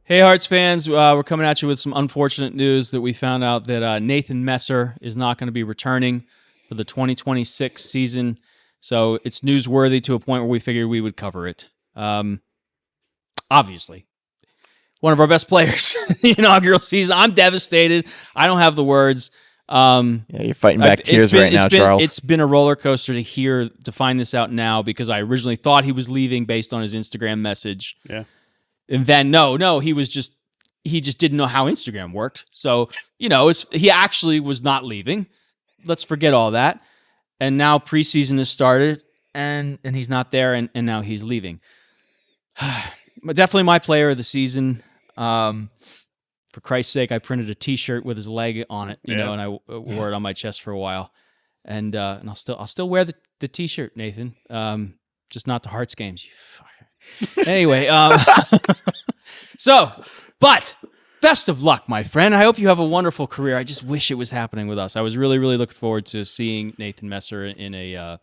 Hey, Hearts fans, we're coming at you with some unfortunate news that we found out that Nathan Messer is not going to be returning for the 2026 season. So it's newsworthy to a point where we figured we would cover it. Obviously, one of our best players in the inaugural season. I'm devastated. I don't have the words. You're fighting back tears right now, Charles. It's been a roller coaster to find this out now because I originally thought he was leaving based on his Instagram message. Yeah. And then he just didn't know how Instagram worked. So, he actually was not leaving. Let's forget all that. And now preseason has started and he's not there and now he's leaving. But definitely my player of the season. For Christ's sake, I printed a T-shirt with his leg on it, and I wore it on my chest for a while. And I'll still wear the T-shirt, Nathan. Just not the Hearts games. You fucker. Anyway, but best of luck, my friend. I hope you have a wonderful career. I just wish it was happening with us. I was really, really looking forward to seeing Nathan Messer in a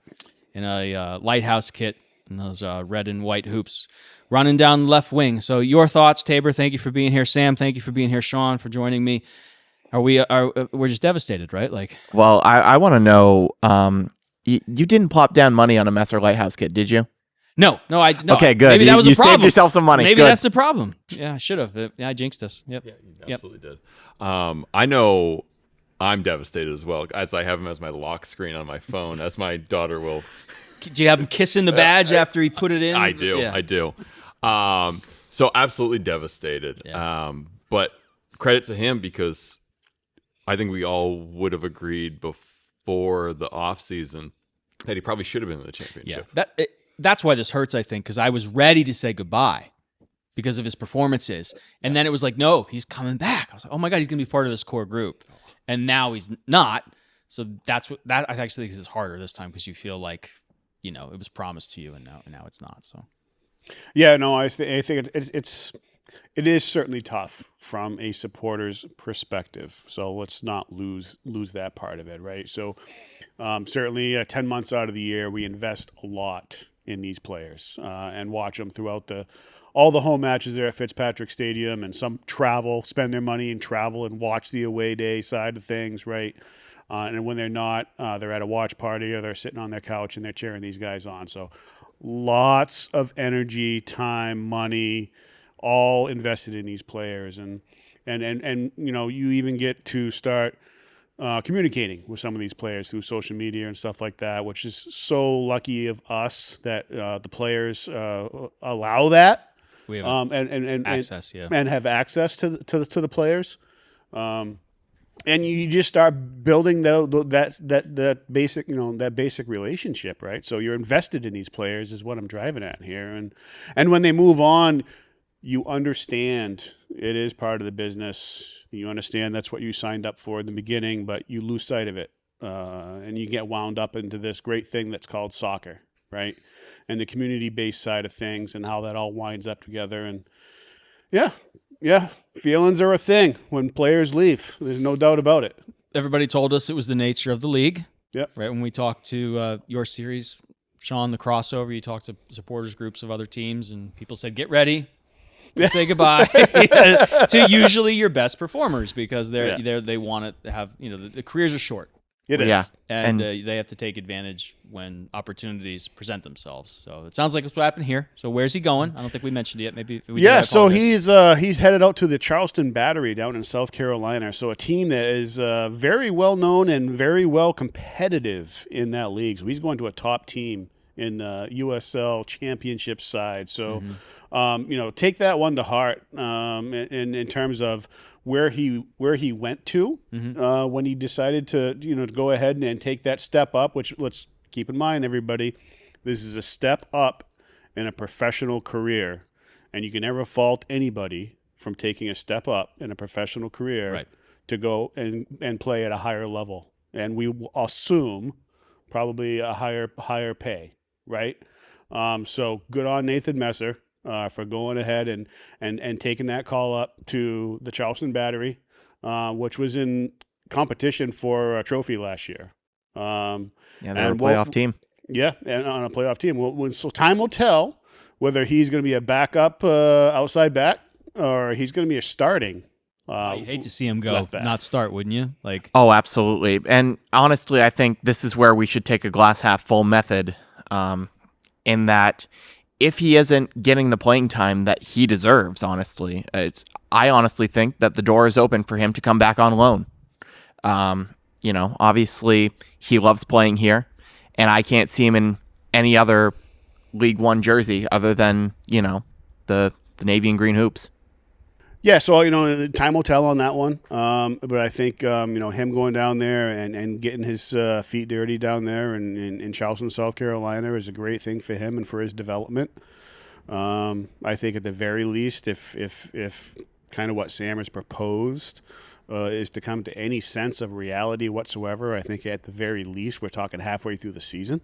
lighthouse kit and those red and white hoops running down the left wing. So your thoughts, Tabor? Thank you for being here. Sam, thank you for being here. Sean, for joining me. We're just devastated, right? Well, I want to know. You didn't plop down money on a Messer lighthouse kit, did you? No. Okay, good. Maybe that was you a problem. saved yourself some money. Maybe good. That's the problem. Yeah, I should have. Yeah, I jinxed us. Yep. Yeah, you absolutely did. I know I'm devastated as well, as I have him as my lock screen on my phone, as my daughter will. Do you have him kissing the badge after he put it in? I do. Yeah. I do. So absolutely devastated. Yeah. But credit to him because I think we all would have agreed before the offseason that he probably should have been in the championship. Yeah. That's why this hurts, I think, because I was ready to say goodbye because of his performances. And then it was like, no, he's coming back. I was like, oh my God, he's going to be part of this core group. And now he's not. So that I actually think is harder this time because you feel like, it was promised to you and now it's not. So. Yeah, no, I think it is certainly tough from a supporter's perspective. So let's not lose that part of it, right? So certainly 10 months out of the year, we invest a lot in these players and watch them throughout all the home matches there at Fitzpatrick Stadium, and some spend their money and travel and watch the away day side of things, right? And when they're not, they're at a watch party or they're sitting on their couch and they're cheering these guys on. So lots of energy, time, money, all invested in these players. And you even get to start communicating with some of these players through social media and stuff like that, which is so lucky of us that the players allow that. We have access, and have access to the players. And you just start building that basic, that basic relationship, right? So you're invested in these players is what I'm driving at here. And when they move on, you understand it is part of the business. You understand that's what you signed up for in the beginning, but you lose sight of it. And you get wound up into this great thing that's called soccer, right? And the community-based side of things and how that all winds up together. And yeah, feelings are a thing when players leave. There's no doubt about it. Everybody told us it was the nature of the league. Yep. Right when we talked to your series, Sean, the crossover, you talked to supporters groups of other teams, and people said, get ready. Say goodbye to usually your best performers because they want to have, the careers are short. It is. Yeah. And they have to take advantage when opportunities present themselves. So it sounds like it's what happened here. So where's he going? I don't think we mentioned it yet. Maybe if we did, so he's headed out to the Charleston Battery down in South Carolina. So a team that is very well known and very well competitive in that league. So he's going to a top team in the USL Championship side. So take that one to heart in terms of where he went to when he decided to to go ahead and take that step up, which let's keep in mind, everybody, this is a step up in a professional career, and you can never fault anybody from taking a step up in a professional career to go and play at a higher level, and we assume probably a higher pay, right? So good on Nathan Messer for going ahead and taking that call up to the Charleston Battery, which was in competition for a trophy last year. They're a playoff team. Yeah, and on a playoff team. So time will tell whether he's going to be a backup outside back or he's going to be a starting. You'd hate to see him go, left back. not start, wouldn't you? Like, Oh, absolutely. And honestly, I think this is where we should take a glass half full method, in that if he isn't getting the playing time that he deserves, honestly, I honestly think that the door is open for him to come back on loan. Obviously he loves playing here, and I can't see him in any other League One jersey other than, the navy and green hoops. Yeah, so time will tell on that one. But I think him going down there and getting his feet dirty down there in Charleston, South Carolina, is a great thing for him and for his development. I think at the very least, if kind of what Sam has proposed is to come to any sense of reality whatsoever, I think at the very least we're talking halfway through the season.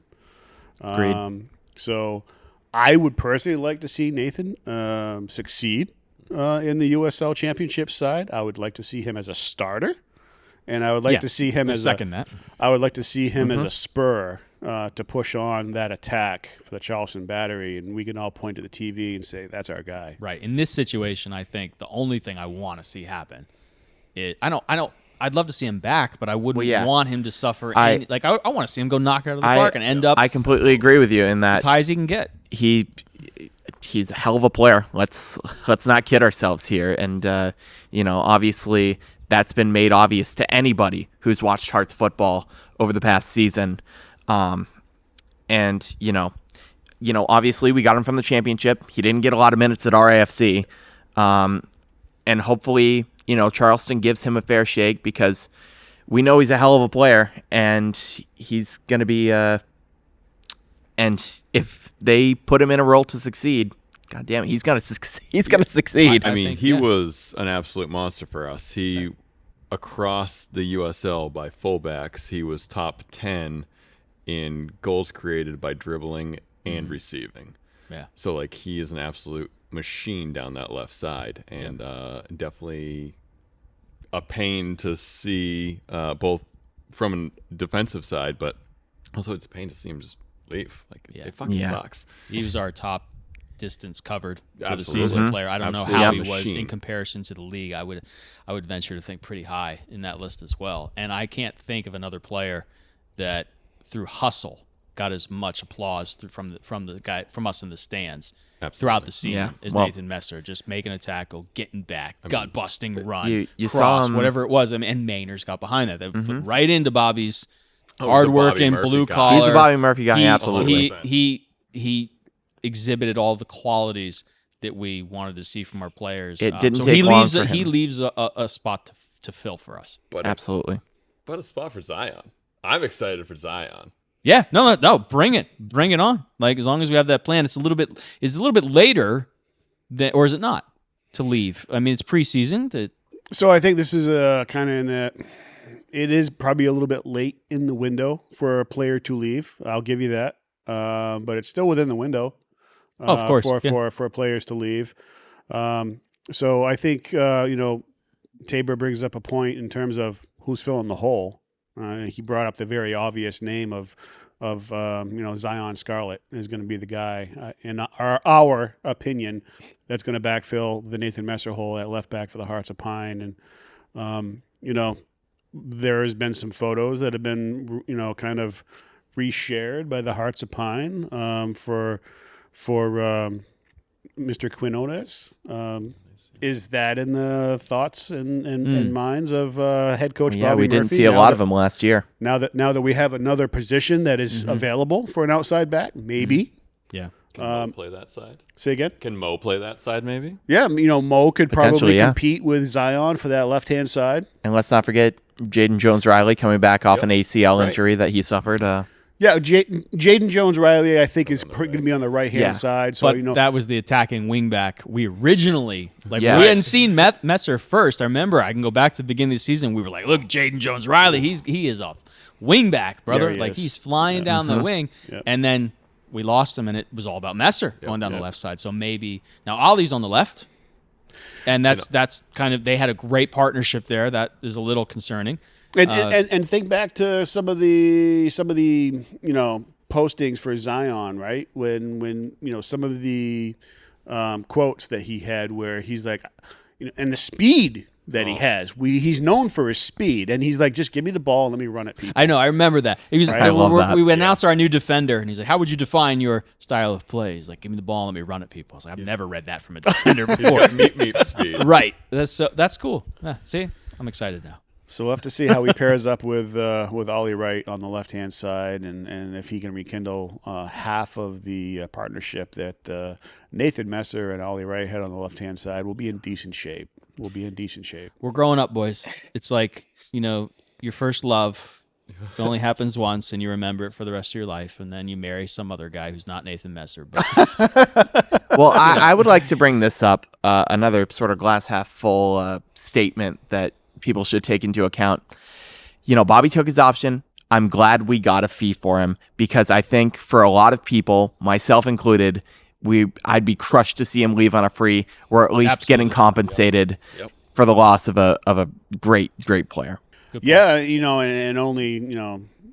Agreed. So I would personally like to see Nathan succeed in the USL Championship side. I would like to see him as a starter, and I would like to see him as I would like to see him as a spur to push on that attack for the Charleston Battery, and we can all point to the TV and say that's our guy. right. In this situation, I think the only thing I want to see happen is I'd love to see him back, but I wouldn't want him to suffer. I want to see him go knock it out of the park and end up I completely agree with you in that as high as he can get. He's a hell of a player. Let's not kid ourselves here. And obviously that's been made obvious to anybody who's watched Hearts football over the past season. Obviously we got him from the championship. He didn't get a lot of minutes at RAFC. And hopefully, Charleston gives him a fair shake, because we know he's a hell of a player, and he's going to be and if they put him in a role to succeed, God damn it, he's going to succeed. I mean, think, he was an absolute monster for us. He, across the USL by fullbacks, he was top 10 in goals created by dribbling and receiving. Yeah. So, he is an absolute machine down that left side, and definitely a pain to see, both from a defensive side, but also it's a pain to see him just leave. It fucking sucks. He was our top distance covered for the Absolutely. season player. I don't know Absolutely. how Yeah, he was machine. in comparison to the league. I would venture to think pretty high in that list as well. And I can't think of another player that through hustle got as much applause from the guy from us in the stands throughout the season as Nathan Messer, just making a tackle, getting back, gut busting run, you cross, saw him, whatever it was. I mean, and Mainers got behind that. They put right into Bobby's he's a hardworking Bobby Murphy blue guy. collar. He's a Bobby Murphy guy, absolutely. He exhibited all the qualities that we wanted to see from our players. It didn't take long for him. He leaves a spot to fill for us. Absolutely. But a spot for Zion. I'm excited for Zion. Yeah, no, bring it on. As long as we have that plan, it's a little bit later, or is it not to leave? I mean, it's preseason. So I think this is kind of in that it is probably a little bit late in the window for a player to leave. I'll give you that, but it's still within the window. Of course, for players to leave. So I think Tabor brings up a point in terms of who's filling the hole. He brought up the very obvious name of Zion Scarlett is going to be the guy, in our opinion, that's going to backfill the Nathan Messer hole at left back for the Hearts of Pine. And there has been some photos that have been kind of reshared by the Hearts of Pine for Mr. Quinones. Is that in the thoughts and minds of head coach Bobby Murphy? We didn't see a lot of them last year. Now that we have another position that is available for an outside back, maybe. Yeah. Can Mo play that side? Say again? Can Mo play that side, maybe? Yeah, Mo could probably Potentially, compete with Zion for that left-hand side. And let's not forget Jaden Jones-Riley coming back off an ACL injury that he suffered. Yeah, Jaden Jones-Riley, I think, is going to be on the right-hand side. So But that was the attacking wingback. We originally, we Yes. hadn't seen Messer first. I remember, I can go back to the beginning of the season. We were like, look, Jaden Jones-Riley, he is a wingback, brother. There he is. He's flying down the wing. Yep. And then we lost him, and it was all about Messer going down the left side. So maybe now Ollie's on the left, and that's kind of, they had a great partnership there. That is a little concerning. And think back to some of the postings for Zion, right? When some of the quotes that he had where he's like, and the speed that he has. He's known for his speed, and he's like, just give me the ball and let me run at people. I know. I remember that. He was. Right? I love that. We announced our new defender, and he's like, "How would you define your style of play?" He's like, "Give me the ball and let me run at people." I was like, "I've never read that from a defender before." meat speed. Right. That's cool. See, I'm excited now. So we'll have to see how he pairs up with Ollie Wright on the left-hand side, and if he can rekindle half of the partnership that Nathan Messer and Ollie Wright had on the left-hand side. We'll be in decent shape. We're growing up, boys. It's like, your first love. It only happens once, and you remember it for the rest of your life, and then you marry some other guy who's not Nathan Messer. But Well, I would like to bring this up, another sort of glass half full statement that people should take into account. Bobby took his option. I'm glad we got a fee for him, because I think for a lot of people, myself included, I'd be crushed to see him leave on a free, or at least getting compensated for the loss of a great player. Yeah, and only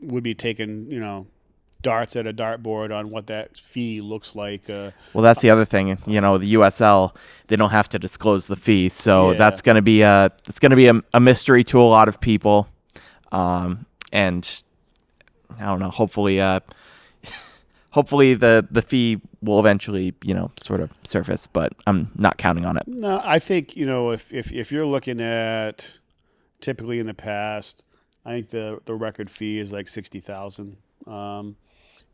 would be taking darts at a dartboard on what that fee looks like. Well, that's the other thing. The USL, they don't have to disclose the fee, so that's going to be a mystery to a lot of people. And I don't know. Hopefully, the fee will eventually, sort of surface, but I'm not counting on it. No, I think if you're looking at typically in the past, I think the record fee is like $60,000.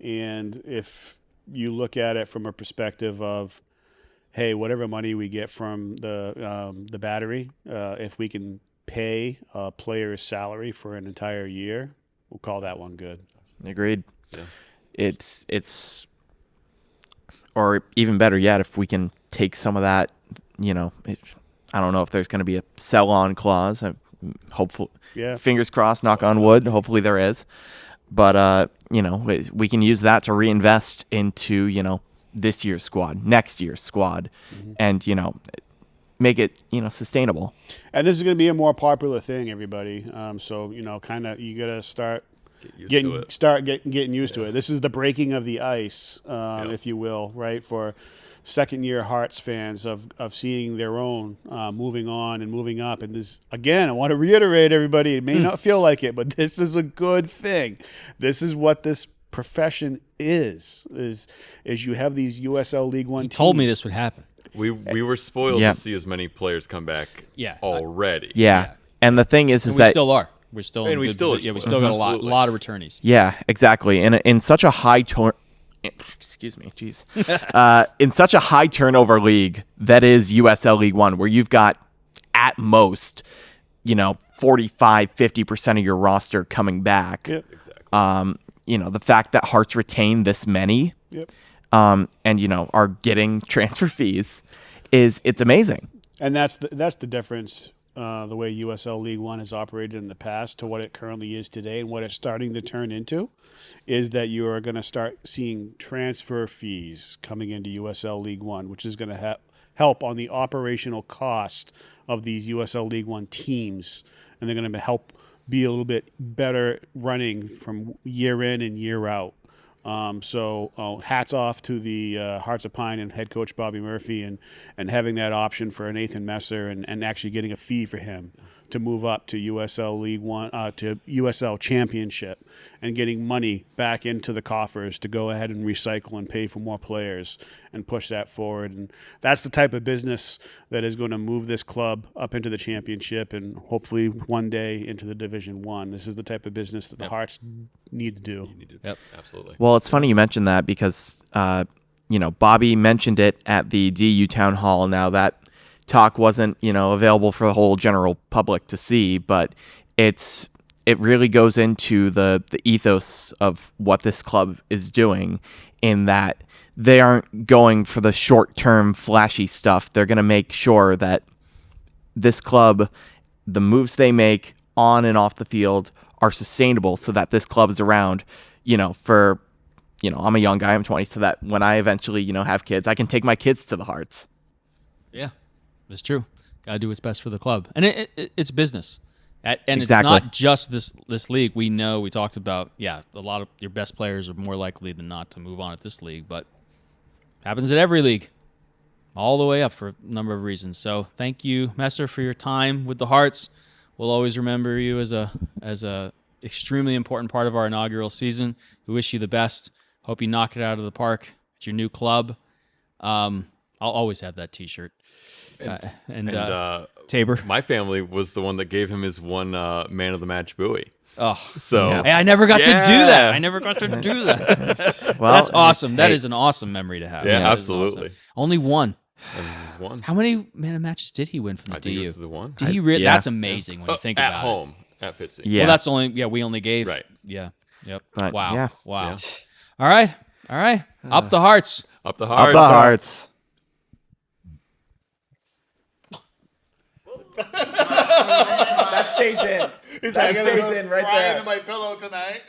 And if you look at it from a perspective of, hey, whatever money we get from the battery, if we can pay a player's salary for an entire year, we'll call that one good. Agreed. Yeah. It's or even better yet, if we can take some of that, I don't know if there's going to be a sell-on clause. Hopefully, fingers crossed, knock on wood. Hopefully there is. But, we can use that to reinvest into, this year's squad, next year's squad, and, make it, sustainable. And this is going to be a more popular thing, everybody. So, kind of you got to start getting used to it. This is the breaking of the ice, if you will, right, for second-year Hearts fans of seeing their own moving on and moving up. And this, again, I want to reiterate, everybody, it may not feel like it, but this is a good thing. This is what this profession is you have these USL League One teams. told me this would happen. We were spoiled to see as many players come back already. Yeah. And the thing is we that still are. We're still in we good still position. We still got a lot of returnees. Yeah, exactly. And in such a high excuse me, jeez. In such a high turnover league that is USL League One, where you've got at most, 45-50% of your roster coming back. Yep. Exactly. The fact that Hearts retain this many, and are getting transfer fees, it's amazing. And that's the difference. The way USL League One has operated in the past to what it currently is today, and what it's starting to turn into, is that you are going to start seeing transfer fees coming into USL League One, which is going to help on the operational cost of these USL League One teams, and they're going to help be a little bit better running from year in and year out. So hats off to the Hearts of Pine and head coach Bobby Murphy and having that option for Nathan Messer and actually getting a fee for him to move up to USL League One, to USL Championship, and getting money back into the coffers to go ahead and recycle and pay for more players and push that forward. And that's the type of business that is going to move this club up into the championship and hopefully one day into the Division One. This is the type of business that the Hearts need to do. Yep, absolutely. Well, it's funny you mentioned that because, Bobby mentioned it at the DU Town Hall. Now that talk wasn't, available for the whole general public to see, but it really goes into the ethos of what this club is doing, in that they aren't going for the short-term flashy stuff. They're going to make sure that this club, the moves they make on and off the field, are sustainable, so that this club is around, for, I'm a young guy, I'm 20, so that when I eventually, have kids, I can take my kids to the Hearts. Yeah, that's true. Got to do what's best for the club. And it's business. And Exactly. It's not just this league. We talked about, a lot of your best players are more likely than not to move on at this league, but happens at every league. all the way up for a number of reasons. So thank you, Messer, for your time with the Hearts. We'll always remember you as a extremely important part of our inaugural season. We wish you the best. Hope you knock it out of the park at your new club. I'll always have that T-shirt. Tabor. My family was the one that gave him his one man of the match buoy. Oh, So hey, I never got to do that. Yeah. I never got to do that. Well, That's awesome. That hey, is an awesome memory to have. Yeah, That is absolutely. awesome. Only one. that was his one. How many man of matches did he win from the I think it DU? was the one. Did he really? yeah. That's amazing when you think at about home at Fitzy. it. Yeah. Well, that's only we only gave. Right. Yeah. Yep. But, Wow. yeah. Wow. Yeah. All right. Up the Hearts. Up the Up Hearts. the Hearts. That stays in. That stays in right there. Into my pillow tonight.